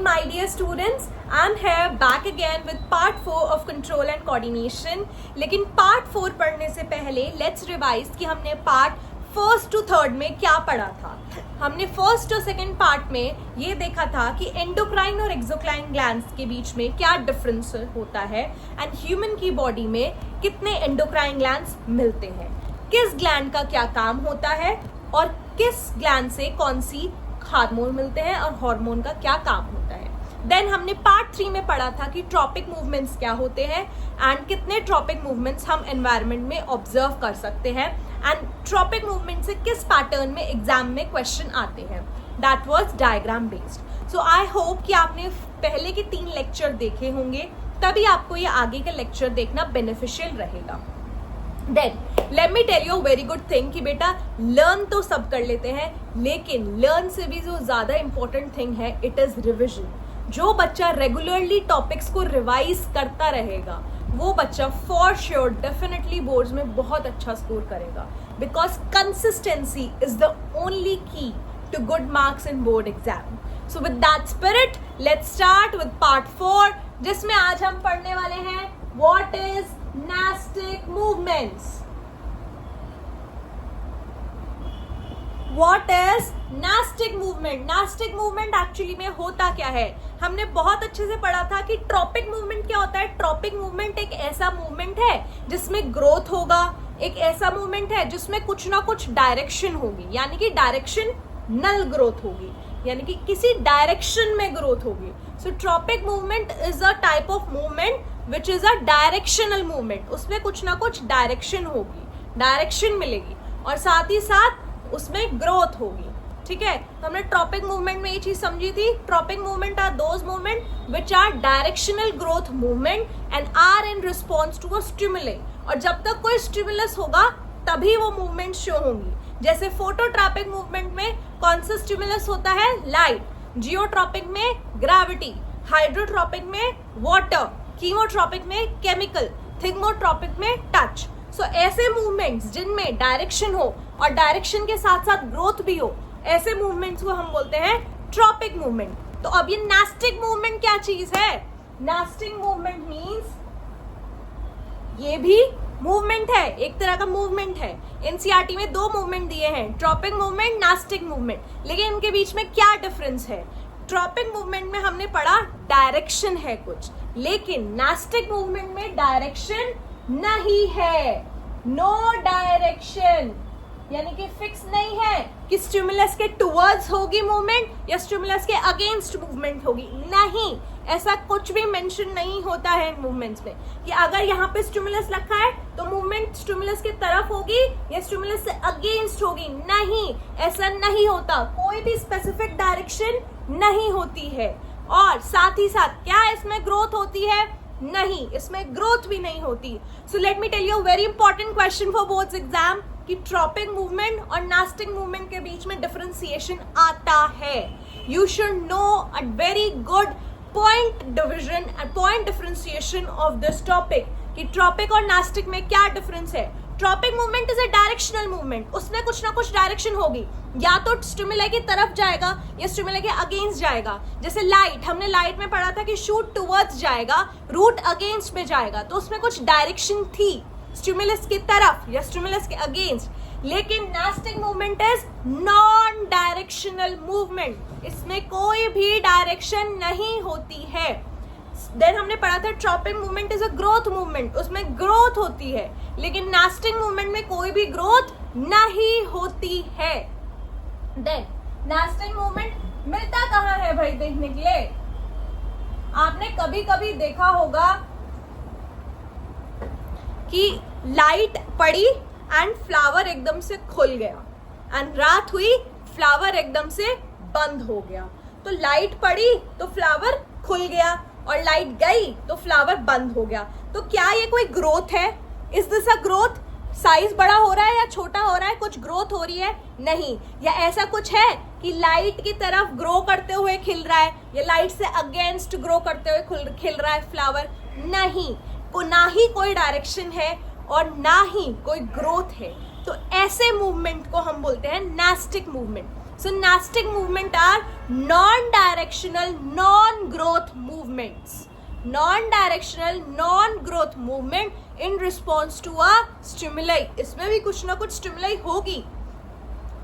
my dear students, I'm here back again with part 4 of control and coordination. लेकिन part 4 पढ़ने से पहले let's revise कि हमने part 1st to 3rd में क्या पढ़ा था. हमने 1st और 2nd पार्ट में ये देखा था कि एंडोक्राइन और एक्सोक्राइन ग्लैंड्स के बीच में क्या डिफरेंस होता है एंड ह्यूमन की बॉडी में कितने एंडोक्राइन ग्लैंड्स मिलते हैं, किस ग्लैंड का क्या काम होता है और किस ग्लैंड से कौन सी हार्मोन मिलते हैं और हार्मोन का क्या काम होता है. देन हमने पार्ट 3 में पढ़ा था कि ट्रॉपिक मूवमेंट्स क्या होते हैं एंड कितने ट्रॉपिक मूवमेंट्स हम एनवायरनमेंट में ऑब्जर्व कर सकते हैं एंड ट्रॉपिक मूवमेंट से किस पैटर्न में एग्जाम में क्वेश्चन आते हैं. That was diagram based. So I hope कि आपने पहले के 3 लेक्चर देखे होंगे, तभी आपको ये आगे का लेक्चर देखना बेनिफिशियल रहेगा. Then let me tell you very good thing कि बेटा लर्न तो सब कर लेते हैं, लेकिन लर्न से भी जो ज्यादा इंपॉर्टेंट थिंग है इट इज रिविजन. जो बच्चा रेगुलरली टॉपिक्स को रिवाइज करता रहेगा वो बच्चा फॉर श्योर डेफिनेटली बोर्ड्स में बहुत अच्छा स्कोर करेगा, because consistency is the only key to good marks in board exam. So with that spirit let's start with part 4, जिसमें आज हम पढ़ने वाले हैं what is Nastic movements. What is Nastic movement? Nastic movement actually में होता क्या है. हमने बहुत अच्छे से पढ़ा था कि ट्रॉपिक मूवमेंट क्या होता है. ट्रॉपिक मूवमेंट एक ऐसा मूवमेंट है जिसमें ग्रोथ होगा, एक ऐसा मूवमेंट है जिसमें कुछ ना कुछ डायरेक्शन होगी, यानी कि डायरेक्शनल ग्रोथ होगी, यानी कि किसी डायरेक्शन में ग्रोथ होगी. So tropic movement is a type of movement which is a directional movement. उसमें कुछ ना कुछ डायरेक्शन होगी, डायरेक्शन मिलेगी और साथ ही साथ उसमें ग्रोथ होगी. ठीक है, तो हमने ट्रॉपिक मूवमेंट में ये चीज समझी थी. Tropic movement are those movement which are directional growth movement and are in response to a stimulus. और जब तक कोई स्टिमुलस होगा तभी वो मूवमेंट शो होंगी. जैसे फोटोट्रॉपिक मूवमेंट में कौन सा स्टिमुलस होता है? लाइट. जियोट्रॉपिक में ग्रेविटी. हाइड्रोट्रॉपिक में वाटर. कीमोट्रॉपिक में केमिकल. थिग्मोट्रॉपिक में टच. सो ऐसे मूवमेंट्स जिनमें डायरेक्शन हो और डायरेक्शन के साथ साथ ग्रोथ भी हो, ऐसे मूवमेंट्स को हम बोलते हैं ट्रॉपिक मूवमेंट. तो अब ये नास्टिक मूवमेंट क्या चीज है? नास्टिक मूवमेंट मींस ये भी मूवमेंट है, एक तरह का मूवमेंट है. एनसीईआरटी में 2 मूवमेंट दिए हैं, ट्रॉपिक मूवमेंट, नास्टिक मूवमेंट. लेकिन इनके बीच में क्या डिफरेंस है? ट्रॉपिक मूवमेंट में हमने पढ़ा डायरेक्शन है कुछ, लेकिन नास्टिक मूवमेंट में डायरेक्शन नहीं है. नो डायरेक्शन, यानी कि फिक्स नहीं है कि स्टिमुलस के टुवर्ड्स होगी मूवमेंट या स्टिमुलस के अगेंस्ट मूवमेंट होगी. नहीं, ऐसा कुछ भी मेंशन नहीं होता है इन मूवमेंट्स में कि अगर यहाँ पे स्टिमुलस रखा है तो मूवमेंट स्टिमुलस के तरफ होगी या स्टिमुलस से अगेंस्ट होगी. नहीं, ऐसा नहीं होता. कोई भी स्पेसिफिक डायरेक्शन नहीं होती है. और साथ ही साथ क्या इसमें ग्रोथ होती है? नहीं, इसमें ग्रोथ भी नहीं होती. So let me tell you very important question for boards exam कि ट्रॉपिक मूवमेंट और नास्टिक मूवमेंट के बीच में डिफरेंशिएशन आता है. You should know a very good point division and point differentiation of this topic कि ट्रॉपिक और nastic में क्या डिफरेंस है. Tropic movement is a directional movement. उसमें कुछ ना कुछ डायरेक्शन होगी, या तो स्टिमुलस की तरफ जाएगा या स्टिमुलस के अगेंस्ट जाएगा. जैसे लाइट, हमने लाइट में पढ़ा था कि शूट टुवर्ड्स जाएगा, रूट अगेंस्ट में जाएगा, तो उसमें कुछ डायरेक्शन थी स्टिमुलस की तरफ या स्टिमुलस के अगेंस्ट. लेकिन nastic movement is non directional movement. इसमें कोई भी डायरेक्शन नहीं होती है. देन हमने पढ़ा था tropic movement is a growth movement. उसमें ग्रोथ होती है, लेकिन नास्टिक मूवमेंट में कोई भी ग्रोथ नहीं होती है. देन नास्टिक मूवमेंट मिलता कहाँ है भाई देखने के लिए? आपने कभी कभी देखा होगा कि लाइट पड़ी एंड फ्लावर एकदम से खुल गया, एंड रात हुई फ्लावर एकदम से बंद हो गया. तो लाइट पड़ी तो फ्लावर खुल गया और लाइट गई तो फ्लावर बंद हो गया. तो क्या ये कोई ग्रोथ है? Is this a growth? Size बड़ा हो रहा है या छोटा हो रहा है, कुछ ग्रोथ हो रही है? नहीं. या ऐसा कुछ है कि लाइट की तरफ ग्रो करते हुए खिल रहा है या लाइट से अगेंस्ट ग्रो करते हुए खिल रहा है फ्लावर? नहीं. ना ही कोई डायरेक्शन है और ना ही कोई ग्रोथ है. तो ऐसे मूवमेंट को हम बोलते हैं nastic movement. So nastic movement are non-directional, non-growth movements. Non-directional, non-growth movement in response to a stimuli. इसमें भी कुछ ना कुछ stimuli होगी,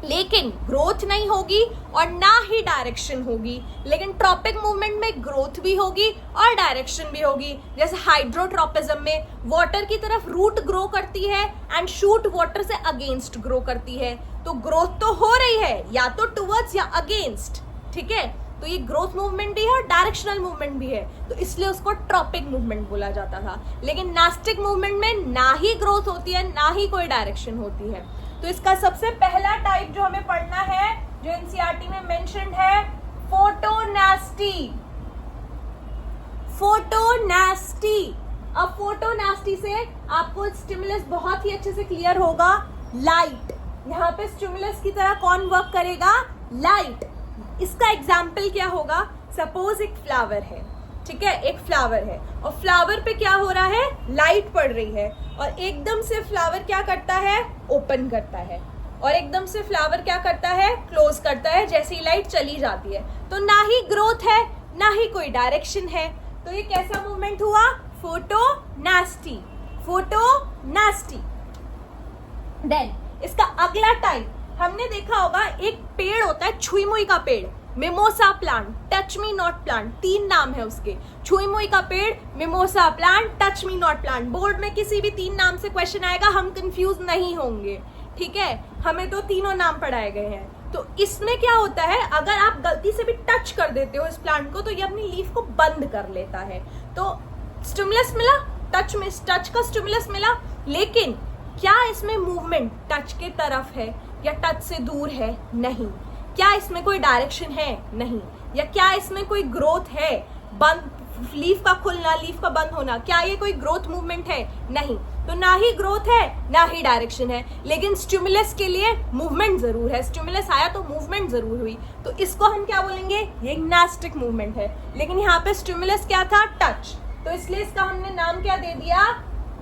लेकिन ग्रोथ नहीं होगी और ना ही डायरेक्शन होगी. लेकिन ट्रॉपिक मूवमेंट में ग्रोथ भी होगी और डायरेक्शन भी होगी. जैसे हाइड्रोट्रोपिज्म में वाटर की तरफ रूट ग्रो करती है एंड शूट वाटर से अगेंस्ट ग्रो करती है. तो ग्रोथ तो हो रही है या तो टुवर्ड्स या अगेंस्ट. ठीक है, तो ये ग्रोथ मूवमेंट भी है और डायरेक्शनल मूवमेंट भी है, तो इसलिए उसको ट्रॉपिक मूवमेंट बोला जाता था. लेकिन नास्टिक मूवमेंट में ना ही ग्रोथ होती है ना ही कोई डायरेक्शन होती है. तो इसका सबसे पहला टाइप जो हमें पढ़ना है, जो एनसीईआरटी में मेंशन्ड है, फोटोनास्टी. फोटोनास्टी. अब फोटोनास्टी से आपको स्टिमुलस बहुत ही अच्छे से क्लियर होगा. लाइट, यहाँ पे स्टिमुलस की तरह कौन वर्क करेगा? लाइट. इसका एग्जाम्पल क्या होगा? सपोज एक फ्लावर है, ठीक है, एक फ्लावर है और फ्लावर पे क्या हो रहा है? लाइट पड़ रही है और एकदम से फ्लावर क्या करता है? ओपन करता है. और एकदम से फ्लावर क्या करता है? क्लोज करता है जैसे ही लाइट चली जाती है. तो ना ही ग्रोथ है ना ही कोई डायरेक्शन है. तो ये कैसा मूवमेंट हुआ? फोटोनास्टी. फोटोनास्टी. देन इसका अगला टाइप हमने देखा होगा, एक पेड़ होता है छुई मुई का पेड़, mimosa plant, touch me not plant. 3 नाम है उसके. छुई मुई का पेड़, mimosa plant, touch me not plant. Board में किसी भी 3 नाम से क्वेश्चन आएगा, हम कंफ्यूज नहीं होंगे. ठीक है, हमें तो तीनों नाम पढ़ाए गए हैं. तो इसमें क्या होता है, अगर आप गलती से भी टच कर देते हो इस प्लांट को तो ये अपनी लीफ को बंद कर लेता है. तो स्टिमुलस मिला, टच का स्टिमुलस मिला, लेकिन क्या इसमें मूवमेंट टच के तरफ है या टच से दूर है? नहीं. क्या इसमें कोई डायरेक्शन है? नहीं. या क्या इसमें कोई ग्रोथ है? बंद, लीफ का खुलना, लीफ का बंद होना, क्या ये कोई ग्रोथ मूवमेंट है? नहीं. तो ना ही ग्रोथ है ना ही डायरेक्शन है, लेकिन स्टिमुलस के लिए मूवमेंट जरूर है. स्टिमुलस आया तो मूवमेंट जरूर हुई, तो इसको हम क्या बोलेंगे? ये नास्टिक मूवमेंट है. लेकिन यहाँ पे स्टिमुलस क्या था? टच. तो इसलिए इसका हमने नाम क्या दे दिया?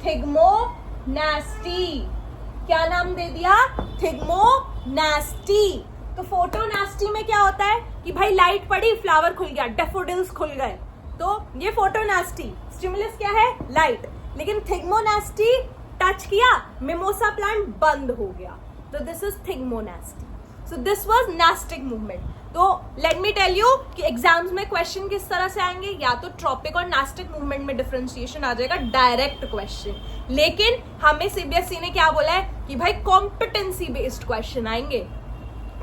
थिग्मोनास्टी. क्या नाम दे दिया? थिग्मोनास्टी. तो फोटोनास्टी में क्या होता है कि भाई लाइट पड़ी, फ्लावर खुल गया, डेफोडिल्स खुल गए, तो ये फोटोनास्टी. स्टिमुलस क्या है? लाइट. लेकिन थिग्मोनास्टी, टच किया, मिमोसा प्लांट बंद हो गया, तो this is thigmonasty. So this was nastic movement. तो लेट मी टेल यू कि एग्जाम्स में क्वेश्चन किस तरह से आएंगे, या तो ट्रॉपिक और नास्टिक मूवमेंट में डिफरेंशिएशन आ जाएगा, डायरेक्ट क्वेश्चन. लेकिन हमें सीबीएसई ने क्या बोला है कि भाई कॉम्पिटेंसी बेस्ड क्वेश्चन आएंगे.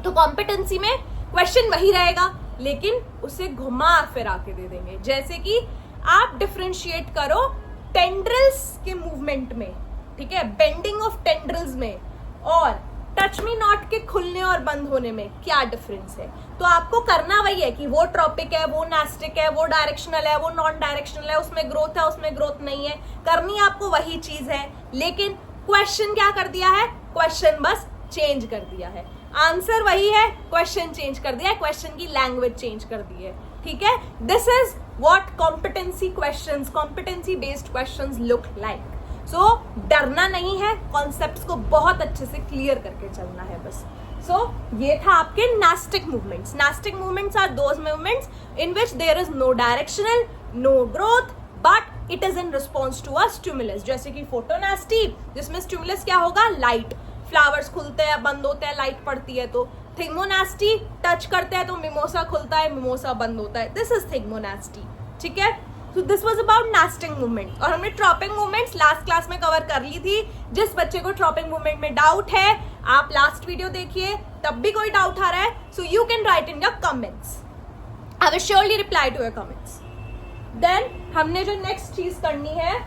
तो कॉम्पिटेंसी में क्वेश्चन वही रहेगा, लेकिन उसे घुमा फिरा के दे देंगे. जैसे कि आप डिफरेंशिएट करो टेंड्रिल्स के मूवमेंट में, ठीक है, बेंडिंग ऑफ टेंड्रिल्स में और टच मी नॉट के खुलने और बंद होने में क्या डिफरेंस है. तो आपको करना वही है कि वो ट्रॉपिक है, वो नास्टिक है, वो डायरेक्शनल है, वो नॉन डायरेक्शनल है, उसमें ग्रोथ है, उसमें ग्रोथ नहीं है, करनी आपको वही चीज है. लेकिन क्वेश्चन क्या कर दिया है? क्वेश्चन बस चेंज कर दिया है. आंसर वही है, क्वेश्चन चेंज कर दिया है, क्वेश्चन की लैंग्वेज चेंज कर दी है. ठीक है, this is what competency questions, competency based questions look like. So डरना नहीं है, कॉन्सेप्ट्स को बहुत अच्छे से क्लियर करके चलना है बस. सो ये था आपके nastic movements. Nastic movements are those movements in which there is no directional, no growth, but it is in response to a stimulus. जैसे कि फोटोनास्टी, जिसमें स्टिमुलस क्या होगा? लाइट. फ्लावर्स खुलते हैं, बंद होते हैं, लाइट पड़ती है. तो थिग्मोनास्टी, टच करते हैं तो मिमोसा खुलता है, मिमोसा बंद होता है. This is thigmonasty. ठीक है, so this was about nastic movement. और हमने ट्रॉपिक मूवमेंट्स लास्ट क्लास में कवर कर ली थी. जिस बच्चे को ट्रॉपिक मूवमेंट में डाउट है, आप लास्ट वीडियो देखिए, तब भी कोई डाउट आ रहा है, so you can write in your comments. I will surely reply to your comments. Then हमने जो नेक्स्ट चीज करनी है,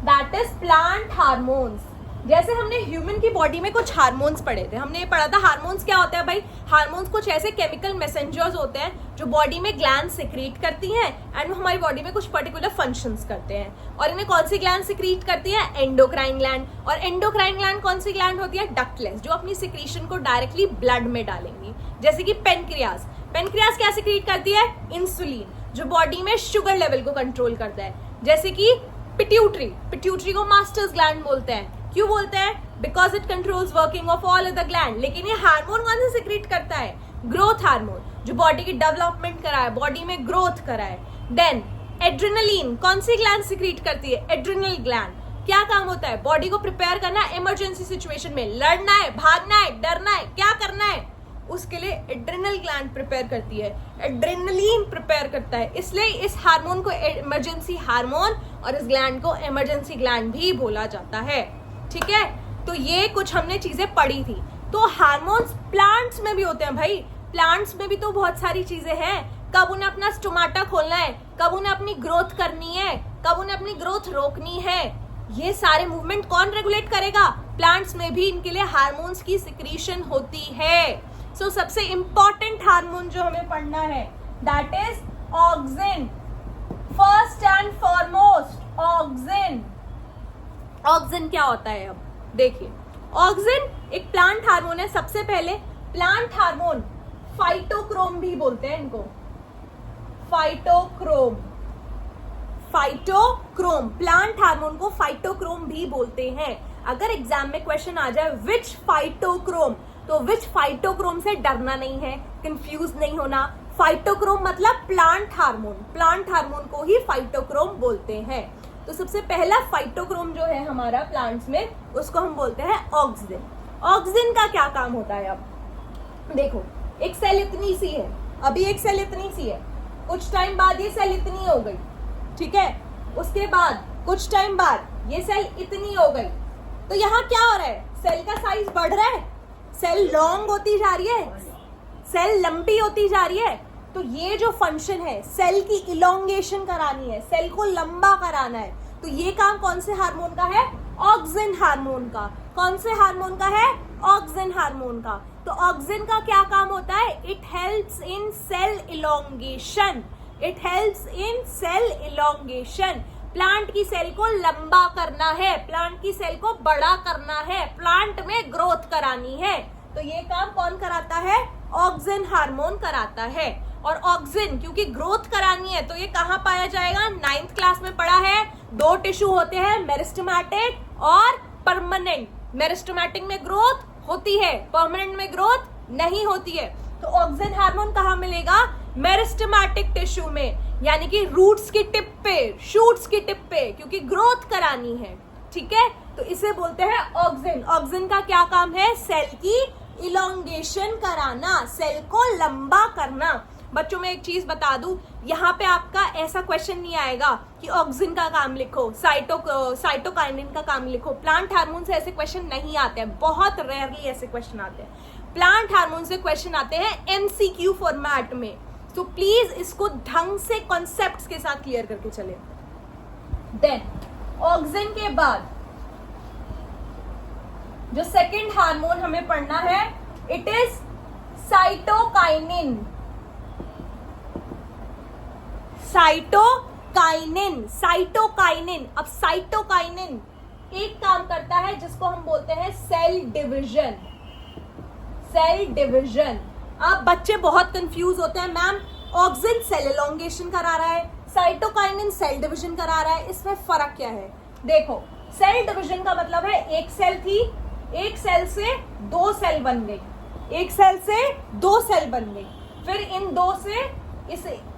दैट इज प्लांट हार्मोन्स. जैसे हमने ह्यूमन की बॉडी में कुछ हार्मोन्स पढ़े थे, हमने ये पढ़ा था हार्मोन्स क्या होता है भाई. हार्मोन्स कुछ ऐसे केमिकल मैसेंजर्स होते हैं जो बॉडी में ग्लैंड सिक्रीट करती हैं एंड वो हमारी बॉडी में कुछ पर्टिकुलर फंक्शंस करते हैं. और इन्हें कौन सी ग्लैंड सिक्रीट करती है? Endocrine gland. और एंडोक्राइन ग्लैंड कौन सी ग्लैंड होती है? डक्टलेस, जो अपनी सिक्रीशन को डायरेक्टली ब्लड में डालेंगी. जैसे कि पेनक्रियाज. पेनक्रियाज क्या सिक्रीट करती है? इंसुलिन, जो बॉडी में शुगर लेवल को कंट्रोल करता है. जैसे कि पिट्यूटरी. पिट्यूटरी को मास्टर्स ग्लैंड बोलते हैं. क्यों बोलते हैं? Because it controls working of all other gland. लेकिन ये हार्मोन कौन सा सिक्रीट करता है? ग्रोथ हार्मोन, जो बॉडी की डेवलपमेंट कराए, बॉडी में ग्रोथ कराए। देन एड्रेनलिन कौन सी ग्लैंड सिक्रीट करती है? Adrenal gland. क्या काम होता है? बॉडी को प्रिपेयर करना इमरजेंसी सिचुएशन में, लड़ना है, भागना है, डरना है, क्या करना है, उसके लिए एड्रेनल ग्लैंड प्रिपेयर करती है, एड्रेनलिन प्रिपेयर करता है। इसलिए इस हार्मोन को इमरजेंसी हार्मोन और इस ग्लैंड को इमरजेंसी ग्लैंड भी बोला जाता है। ठीक है, तो ये कुछ हमने चीजें पढ़ी थी। तो हार्मोन्स प्लांट्स में भी होते हैं भाई, प्लांट्स में भी तो बहुत सारी चीजें हैं। कब उन्हें अपना स्टोमाटा खोलना है, कब उन्हें अपनी ग्रोथ करनी है, कब उन्हें अपनी ग्रोथ रोकनी है, ये सारे मूवमेंट कौन रेगुलेट करेगा? प्लांट्स में भी इनके लिए हार्मोन्स की सिक्रीशन होती है। सो सबसे इंपॉर्टेंट हार्मोन जो हमें पढ़ना है that is auxin. First and foremost auxin. Auxin क्या होता है? अब देखिए, ऑक्सिन एक प्लांट हार्मोन है। सबसे पहले प्लांट हार्मोन, फाइटोक्रोम भी बोलते हैं इनको, फाइटोक्रोम। फाइटोक्रोम, प्लांट हार्मोन को फाइटोक्रोम भी बोलते हैं। अगर एग्जाम में क्वेश्चन आ जाए विच फाइटोक्रोम, तो विच फाइटोक्रोम से डरना नहीं है, कंफ्यूज नहीं होना। फाइटोक्रोम मतलब प्लांट हार्मोन, प्लांट हार्मोन को ही फाइटोक्रोम बोलते हैं। तो सबसे पहला फाइटोक्रोम जो है हमारा प्लांट्स में, उसको हम बोलते हैं ऑक्सिन। ऑक्सिन का क्या काम होता है? अब देखो, एक सेल इतनी सी है, अभी एक सेल इतनी सी है, कुछ टाइम बाद ये सेल इतनी हो गई, ठीक है, उसके बाद कुछ टाइम बाद ये सेल इतनी हो गई। तो यहाँ क्या हो रहा है? सेल का साइज बढ़ रहा है, सेल लॉन्ग होती जा रही है, सेल लंबी होती जा रही है। तो ये जो फंक्शन है, सेल की इलोंगेशन करानी है, सेल को लंबा कराना है, तो ये काम कौन से हार्मोन का है? ऑक्सिन हार्मोन का। कौन से हार्मोन का है? ऑक्सिन हार्मोन का। तो ऑक्सिन का क्या काम होता है? It helps in cell elongation, it helps in cell elongation. Plant की सेल को लंबा करना है, प्लांट की सेल को बड़ा करना है, प्लांट में ग्रोथ करानी है, तो ये काम कौन कराता है? ऑक्सिन हार्मोन कराता है। और ऑक्सिन क्योंकि ग्रोथ करानी है, तो ये कहाँ पाया जाएगा? 9th क्लास में पढ़ा है। 2 टिश्यू होते हैं, मेरिस्टेमेटिक और परमानेंट। मेरिस्टेमेटिक में ग्रोथ होती है, परमानेंट में ग्रोथ नहीं होती है। तो ऑक्सिन हार्मोन कहाँ मिलेगा? मेरिस्टेमेटिक टिश्यू में, यानी कि रूट्स की टिप पे, शूट्स की टिप पे, क्योंकि ग्रोथ करानी है। ठीक है, तो इसे बोलते हैं ऑक्सिन। ऑक्सिन का क्या काम है? सेल की इलोंगेशन कराना, सेल को लंबा करना। बच्चों में एक चीज बता दूं, यहाँ पे आपका ऐसा क्वेश्चन नहीं आएगा कि ऑक्सिन का काम लिखो, साइटोकाइनिन का काम लिखो। प्लांट हार्मोन से ऐसे क्वेश्चन नहीं आते हैं, बहुत रेयरली ऐसे क्वेश्चन आते हैं। प्लांट हार्मोन से क्वेश्चन आते हैं MCQ फॉर्मेट में। तो प्लीज इसको ढंग से कॉन्सेप्ट्स के साथ क्लियर करके चले। देन ऑक्सिन के बाद जो सेकंड हार्मोन हमें पढ़ना है, it is cytokinin. Cytokinin, cytokinin. अब साइटोकाइनिन एक काम करता है जिसको हम बोलते हैं सेल डिवीजन, सेल डिवीजन। अब बच्चे बहुत कंफ्यूज होते हैं, मैम ऑक्सिन सेल एलोंगेशन करा रहा है, साइटोकाइनिन सेल डिवीजन करा रहा है, इसमें फर्क क्या है? देखो, सेल डिवीजन का मतलब है एक सेल थी, एक सेल से 2 सेल बन गई, एक सेल से 2 सेल बन गई, फिर इन 2 से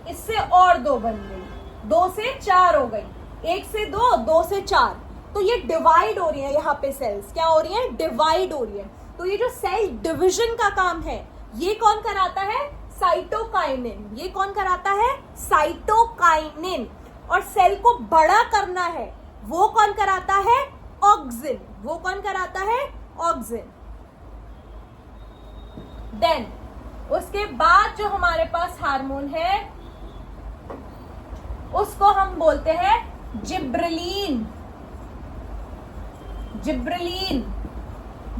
इससे और 2 बन गई, 2 से 4 हो गई, 1 से 2, 2 से 4। तो ये डिवाइड हो रही है, यहाँ पे सेल्स क्या हो रही है? डिवाइड हो रही है। तो ये जो सेल डिवीजन का काम है, ये कौन कराता है? साइटोकाइनिन। ये कौन कराता है? साइटोकाइनिन। और सेल को बड़ा करना है, वो कौन कराता है? ऑक्सिन। वो कौन कराता है? ऑक्सिन। देन उसके बाद जो हमारे पास हार्मोन है, उसको हम बोलते हैं जिब्रेलिन। जिब्रेलिन,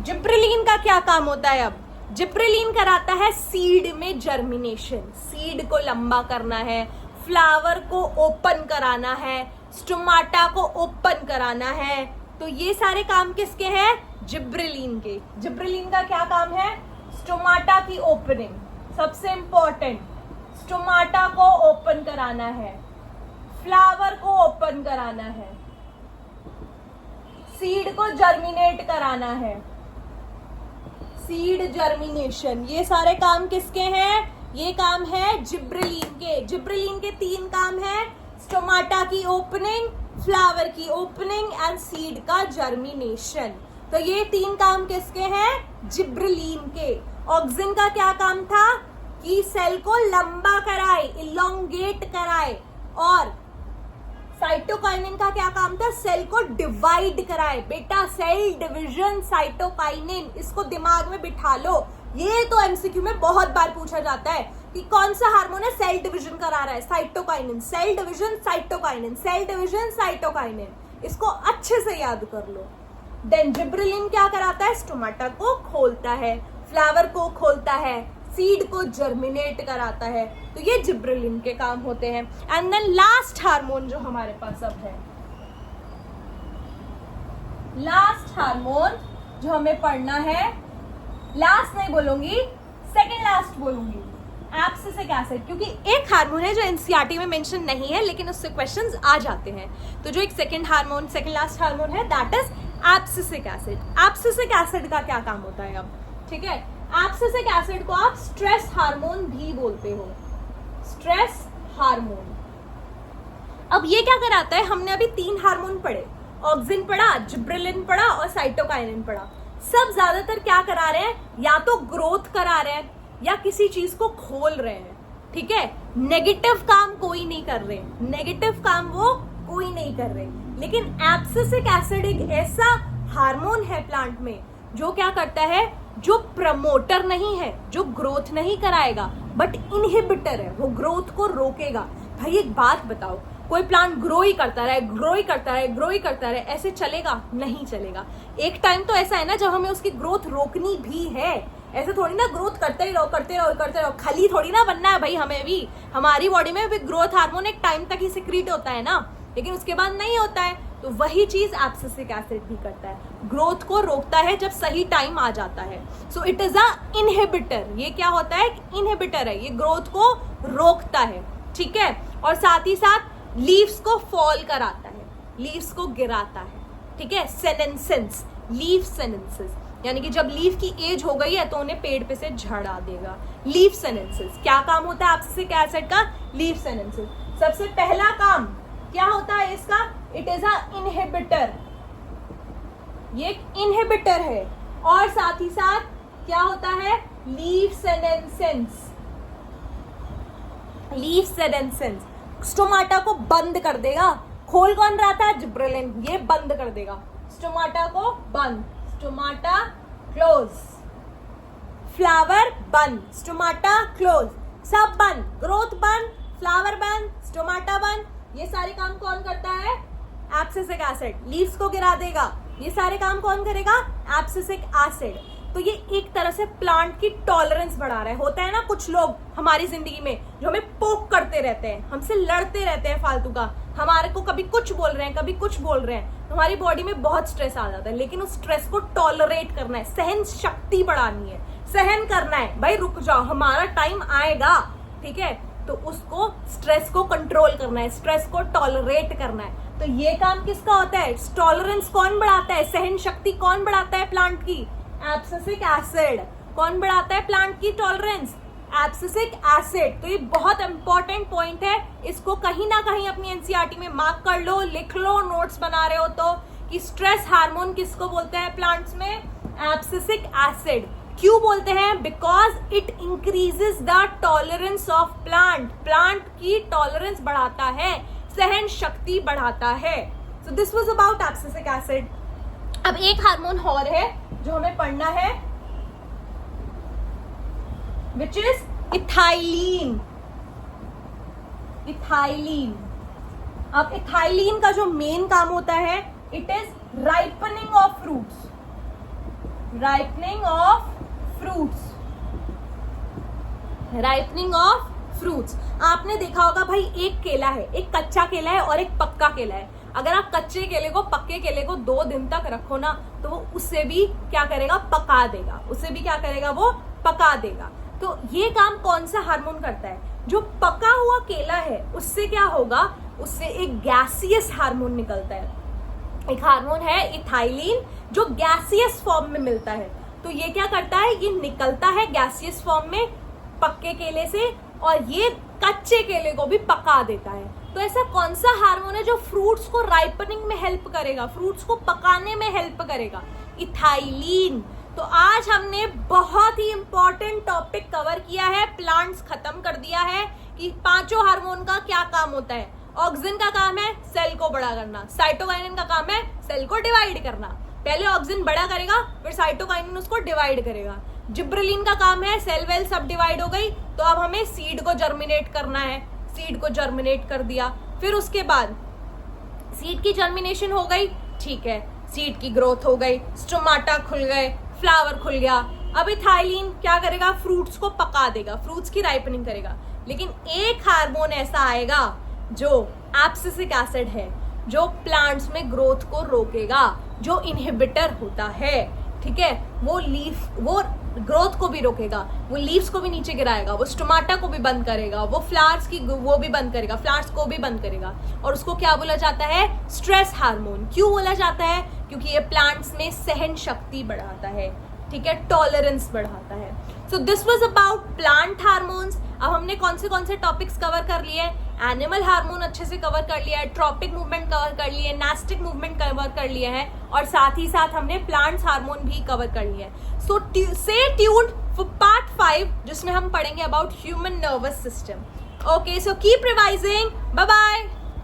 जिब्रेलिन का क्या काम होता है? अब जिब्रेलिन कराता है सीड में जर्मिनेशन, सीड को लंबा करना है, फ्लावर को ओपन कराना है, स्टोमाटा को ओपन कराना है। तो ये सारे काम किसके हैं? जिब्रेलिन के। जिब्रेलिन का क्या काम है? स्टोमाटा की ओपनिंग, सबसे इंपॉर्टेंट, स्टोमाटा को ओपन कराना है, फ्लावर को ओपन कराना है, सीड को जर्मिनेट कराना है, सीड जर्मिनेशन। ये सारे काम किसके हैं? ये काम है जिब्रेलिन के। जिब्रेलिन के 3 काम है, स्टोमाटा की ओपनिंग, फ्लावर की ओपनिंग एंड सीड का जर्मिनेशन। तो ये 3 काम किसके हैं? जिब्रेलिन के। ऑक्सिन का क्या काम था? कि सेल को लंबा कराए, इलोंगेट कराए। और साइटोकाइनिन का क्या काम था? सेल को डिवाइड कराए। बेटा सेल डिवीजन साइटोकाइनिन, इसको दिमाग में बिठा लो। ये तो एमसीक्यू में बहुत बार पूछा जाता है कि कौन सा हार्मोन है सेल डिवीजन करा रहा है? Cytokinin. Cell division cytokinin, cell division cytokinin, इसको अच्छे से याद कर लो। देन जिब्रेलिन क्या कराता है? स्टोमाटा को खोलता है, फ्लावर को खोलता है, सीड को जर्मिनेट कराता है। तो ये जिब्रेलिन के काम होते हैं। एंड देन लास्ट हार्मोन जो हमारे पास अब है, लास्ट हार्मोन जो हमें पढ़ना है, लास्ट नहीं बोलूंगी, सेकंड लास्ट बोलूंगी, एब्सिसिक एसिड। क्योंकि एक हार्मोन है जो एनसीईआरटी में मेंशन नहीं है लेकिन उससे क्वेश्चंस आ जाते हैं। तो जो एक second hormone, second last hormone है, that is abscisic acid. Abscisic acid का क्या काम होता है अब? ठीक है, एब्सिसिक एसिड को आप स्ट्रेस हार्मोन भी बोलते हो, स्ट्रेस हार्मोन। अब ये क्या कराता है? हमने अभी 3 हार्मोन पढ़े, ऑक्सिन पढ़ा, जिब्रेलिन पढ़ा और साइटोकाइनिन पढ़ा। सब ज्यादातर क्या करा रहे हैं? या तो ग्रोथ करा रहे हैं या किसी चीज को खोल रहे हैं। ठीक है, नेगेटिव काम कोई नहीं कर रहे, नेगेटिव काम वो कोई नहीं कर रहे। लेकिन एब्सिसिक एसिड एक ऐसा हार्मोन है प्लांट में जो क्या करता है? जो प्रमोटर नहीं है, जो ग्रोथ नहीं कराएगा, बट इनहिबिटर है, वो ग्रोथ को रोकेगा। भाई एक बात बताओ, कोई प्लांट ग्रो ही करता रहे, ग्रो ही करता रहे, ग्रो ही करता रहे, ऐसे चलेगा? नहीं चलेगा। एक टाइम तो ऐसा है ना जब हमें उसकी ग्रोथ रोकनी भी है। ऐसे थोड़ी ना ग्रोथ करते ही रहो, करते रहो, करते रहो, खली थोड़ी ना बनना है भाई। हमें भी, हमारी बॉडी में भी ग्रोथ हार्मोन एक टाइम तक ही सिक्रीट होता है ना, लेकिन उसके बाद नहीं होता है। तो वही चीज एब्सिसिक एसिड भी करता है, ग्रोथ को रोकता है जब सही टाइम आ जाता है। So it is a inhibitor. ये क्या होता है? इनहिबिटर है, ये ग्रोथ को रोकता है। ठीक है, और साथ ही साथ लीव्स को फॉल कराता है, लीव्स को गिराता है। ठीक है, सेनेंसेंस, लीफ सेनेंसेस, यानी कि जब लीफ की एज हो गई है तो उन्हें पेड़ पे से झड़ा देगा। लीफ सेनेंसेस क्या काम होता है एब्सिसिक एसिड का? लीफ सेनेंसेस। सबसे पहला काम क्या होता है इसका? इट इज अ इनहिबिटर, ये एक इनहिबिटर है। और साथ ही साथ क्या होता है? लीफ सेनेंसेंस, लीफ सेनेंसेंस स्टोमाटा को बंद कर देगा। खोल कौन रहा था? जिब्रेलिन, ये बंद कर देगा स्टोमाटा को, बंद, स्टोमाटा क्लोज, फ्लावर बंद, स्टोमाटा क्लोज, सब बंद, ग्रोथ बंद, फ्लावर बंद, स्टोमाटा बंद। ये सारे काम कौन करता है? Abscisic acid. लीव्स को गिरा देगा, ये सारे काम कौन करेगा? Abscisic acid. तो ये एक तरह से प्लांट की टॉलरेंस बढ़ा रहा है। होता है ना कुछ लोग हमारी जिंदगी में जो हमें पोक करते रहते हैं, हमसे लड़ते रहते हैं फालतू का, हमारे को कभी कुछ बोल रहे हैं, कभी कुछ बोल रहे हैं, हमारी बॉडी में बहुत स्ट्रेस आ जाता है। लेकिन उस स्ट्रेस को टॉलरेट करना है, सहन शक्ति बढ़ानी है, सहन करना है। भाई रुक जाओ, हमारा टाइम आएगा। ठीक है, तो उसको स्ट्रेस को कंट्रोल करना है, स्ट्रेस को टॉलरेट करना है। तो ये काम किसका होता है? टॉलरेंस कौन बढ़ाता है? सहन शक्ति कौन बढ़ाता है प्लांट की? Abscisic acid. कौन बढ़ाता है प्लांट की टॉलरेंस? Abscisic acid. तो ये बहुत इंपॉर्टेंट पॉइंट है, इसको कहीं ना कहीं अपनी एनसीईआरटी में मार्क कर लो, लिख लो, नोट्स बना रहे हो तो, कि स्ट्रेस हार्मोन किसको बोलते हैं प्लांट्स में? Abscisic acid. क्यों बोलते हैं? Because it increases the tolerance of plant, plant की टॉलरेंस बढ़ाता है, सहन शक्ति बढ़ाता है। So this was about abscisic acid. अब एक हार्मोन और है जो हमें पढ़ना है, विच इज इथाइलिन। इथाइलिन। अब इथाइलिन का जो मेन काम होता है, it is ripening of fruits, ripening of fruits, ripening of fruits. आपने देखा होगा भाई, एक केला है, एक कच्चा केला है और एक पक्का केला है। अगर आप कच्चे केले को, पक्के केले को 2 दिन तक रखो ना, तो वो उससे भी क्या करेगा? पका देगा, उससे भी क्या करेगा? वो पका देगा। तो ये काम कौन सा हार्मोन करता है? जो पका हुआ केला है उससे क्या होगा? उससे एक गैसियस हार्मोन निकलता है। एक हार्मोन है इथाइलिन जो गैसियस फॉर्म में मिलता है। तो ये क्या करता है, ये निकलता है गैसियस फॉर्म में पक्के केले से और ये कच्चे केले को भी पका देता है। तो ऐसा कौन सा हार्मोन है जो फ्रूट्स को राइपनिंग में हेल्प करेगा, फ्रूट्स को पकाने में हेल्प करेगा? इथाइलिन। तो आज हमने बहुत ही इंपॉर्टेंट टॉपिक कवर किया है, प्लांट्स खत्म कर दिया है कि पांचों हार्मोन का क्या काम होता है। ऑक्सिन का काम है सेल को बड़ा करना, साइटोकाइनिन का काम है सेल को डिवाइड करना। पहले ऑक्सिन बड़ा करेगा फिर साइटोकाइनिन उसको डिवाइड करेगा। जिब्रेलिन का काम है सेल वेल सब डिवाइड हो गई तो अब हमें सीड को जर्मिनेट करना है, सीड को जर्मिनेट कर दिया। फिर उसके बाद सीड की जर्मिनेशन हो गई, ठीक है, सीड की ग्रोथ हो गई, स्टोमाटा खुल गए, फ्लावर खुल गया। अब इथाइलिन क्या करेगा, फ्रूट्स को पका देगा, फ्रूट्स की राइपनिंग करेगा। लेकिन एक हार्मोन ऐसा आएगा जो एब्सिसिक एसिड है, जो प्लांट्स में ग्रोथ को रोकेगा, जो इनहिबिटर होता है, ठीक है, वो ग्रोथ को भी रोकेगा, वो लीव्स को भी नीचे गिराएगा, वो स्टोमाटा को भी बंद करेगा, वो फ्लावर्स की वो भी बंद करेगा, फ्लावर्स को भी बंद करेगा। और उसको क्या बोला जाता है, स्ट्रेस हार्मोन। क्यों बोला जाता है, क्योंकि ये प्लांट्स में सहन शक्ति बढ़ाता है, ठीक है, टॉलरेंस बढ़ाता है। So this was about plant hormones. अब हमने कौन से टॉपिक्स कवर कर लिए? एनिमल हार्मोन अच्छे से कवर कर लिया है, ट्रॉपिक मूवमेंट कवर कर लिए, नास्टिक मूवमेंट कवर कर लिया है और साथ ही साथ हमने प्लांट्स हार्मोन भी कवर कर लिया है। So stay tuned for part 5 जिसमें हम पढ़ेंगे about human nervous system. Okay, so keep revising, bye bye.